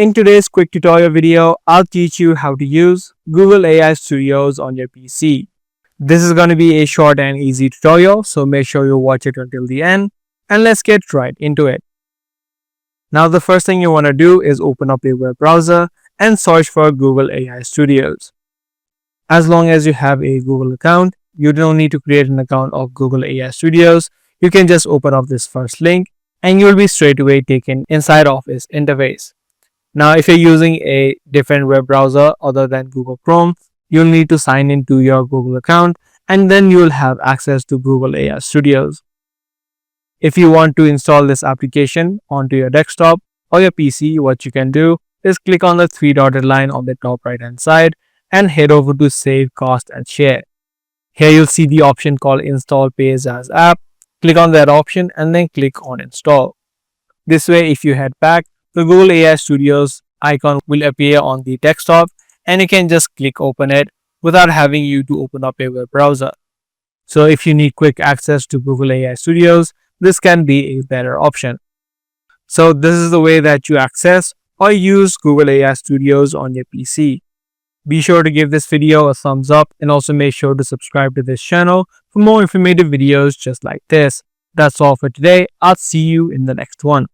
In today's quick tutorial video, I'll teach you how to use Google AI Studios on your PC. This is going to be a short and easy tutorial, so make sure you watch it until the end and let's get right into it. Now the first thing you want to do is open up a web browser and search for Google AI Studios. As long as you have a Google account, you don't need to create an account of Google AI Studios. You can just open up this first link and you'll be straight away taken inside of its interface. Now, if you're using a different web browser other than Google Chrome, you'll need to sign into your Google account and then you'll have access to Google AI Studios. If you want to install this application onto your desktop or your PC, what you can do is click on the three dotted line on the top right hand side and head over to Save, Cost and Share. Here you'll see the option called Install Pays as App. Click on that option and then click on Install. This way, if you head back, the Google AI Studios icon will appear on the desktop and you can just click open it without having you to open up a web browser. So if you need quick access to Google AI Studios, this can be a better option. So this is the way that you access or use Google AI Studios on your PC. Be sure to give this video a thumbs up and also make sure to subscribe to this channel for more informative videos just like this. That's all for today. I'll see you in the next one.